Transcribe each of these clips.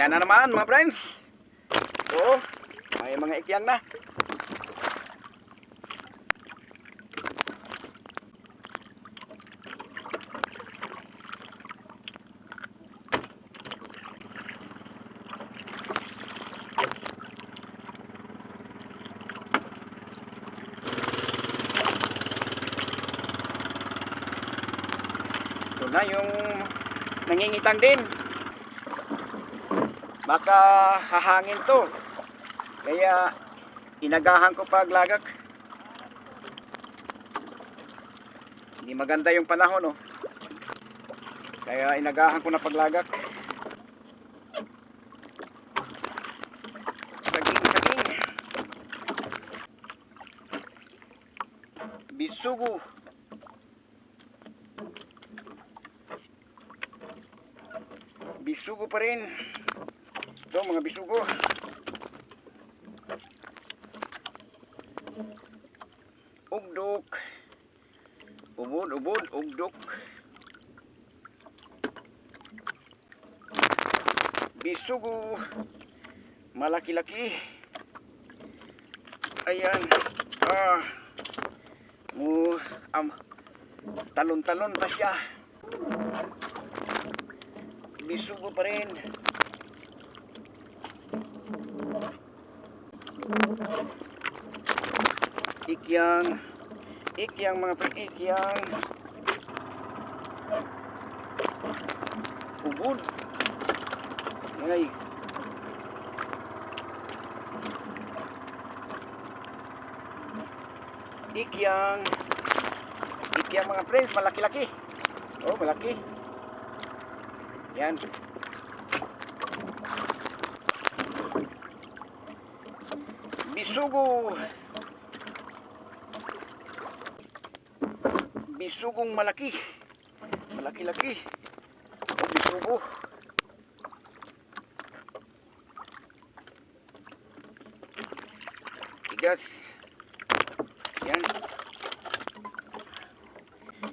Ilan na naman mga friends? So, may mga ikyang na. Ito na yung nangingitang din. Baka hahangin to. Kaya inagahan ko paglagak. Hindi maganda yung panahon, oh. Kaya inagahan ko na paglagak. Saging. Bisugo. Bisugo pa rin. Ito mga bisugo. Ugdok. Ubod, ugdok. Bisugo. Malaki-laki. Ayan. Talon-talon pa siya. Bisugo pa rin. Ikyang mga ikyang. Ubod. Ngay. Ikyang mga friends, malaki-laki. Oh, malaki. Yan. Bisugo. Bisugong malaki. Malaki-laki. Oh, bisugo. Tigas. Yan.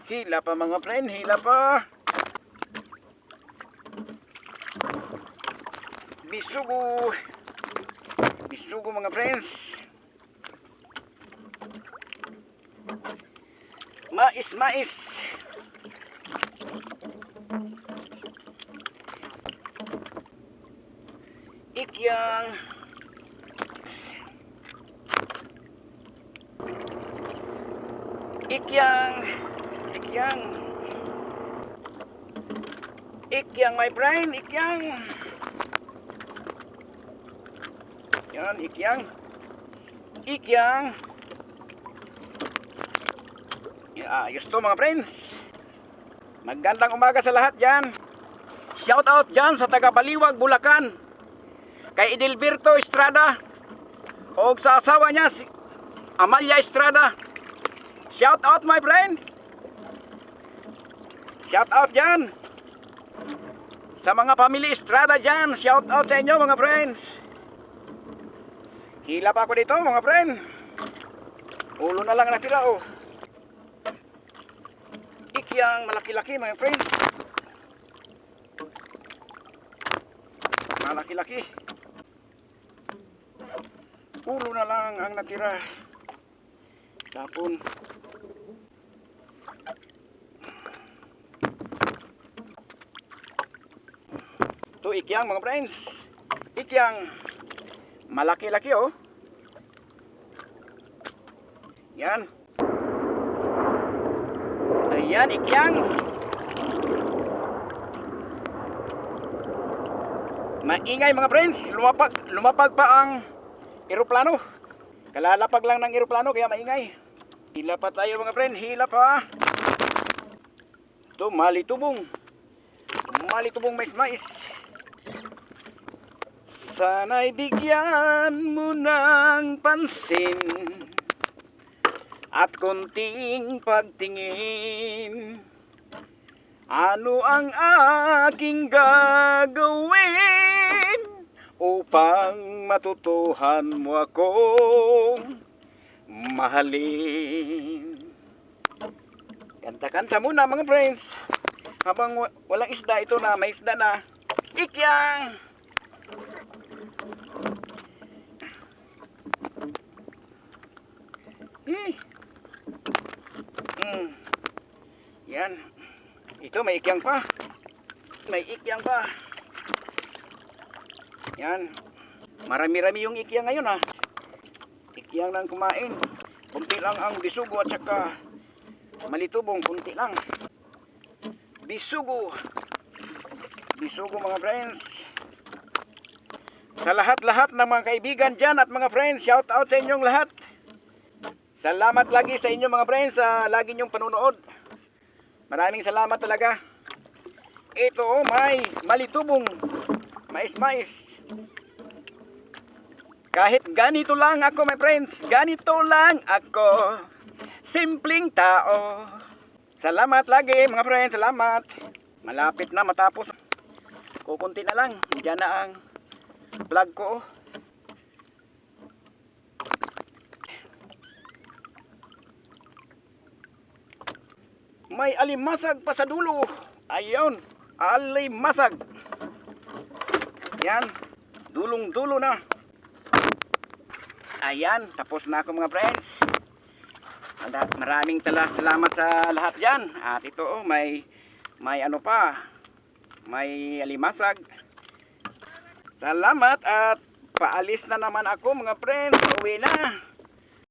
Hila pa mga friend, hila pa. Bisugo. Bisugo mga friends. Mais. Ikyang. Ikyang my friend, ikyang. Yan, ikyang. Ayos to mga friends. Magandang umaga sa lahat dyan. Shout out dyan sa taga Baliwag, Bulacan. Kay Edelberto Estrada. O sa asawa niya, si Amalia Estrada. Shout out my friend. Shout out dyan. Sa mga family Estrada dyan. Shout out sa inyo mga friends. Hila pa ako dito mga friend. Ulo na lang natira, oh. Ikyang malaki-laki mga friend. Malaki-laki. Ulo na lang ang natira. Tapon. Ito ikyang mga friends. Ikyang malaki-laki, oh. Yan. Ayan, ikyang. Maingay mga friends. Lumapag pa ang eroplano. Kalalapag lang ng eroplano kaya maingay. Hila pa tayo mga friend. Hila pa. Ito, malitubong. Malitubong mais. Sana'y bigyan mo ng pansin at konting pagtingin. Ano ang aking gagawin upang matutuhan mo akong mahalin? Kanta-kanta muna mga friends. Habang walang isda, ito na, may isda na. Ikyang! Ito, may ikyang pa. May ikyang pa. Yan. Marami-rami yung ikyang ngayon, ha. Ikyang nang kumain. Kunti lang ang bisugo at saka malitubong. Kunti lang. Bisugo. Bisugo, mga friends. Sa lahat-lahat ng mga kaibigan dyan at mga friends, shout out sa inyong lahat. Salamat lagi sa inyo, mga friends, sa lagi nyong panunood. Maraming salamat talaga. Ito, may malitubong. Mais-mais. Kahit ganito lang ako, my friends. Ganito lang ako. Simpleng tao. Salamat lagi, mga friends. Salamat. Malapit na matapos. Kukunti na lang. Diyan na ang vlog ko. May alimasag pa sa dulo. Ayun. Alimasag. Yan. Dulong-dulo na. Ayan. Tapos na ako, mga friends. Maraming salamat sa lahat dyan. At ito, may ano pa. May alimasag. Salamat at paalis na naman ako, mga friends. Uwi na.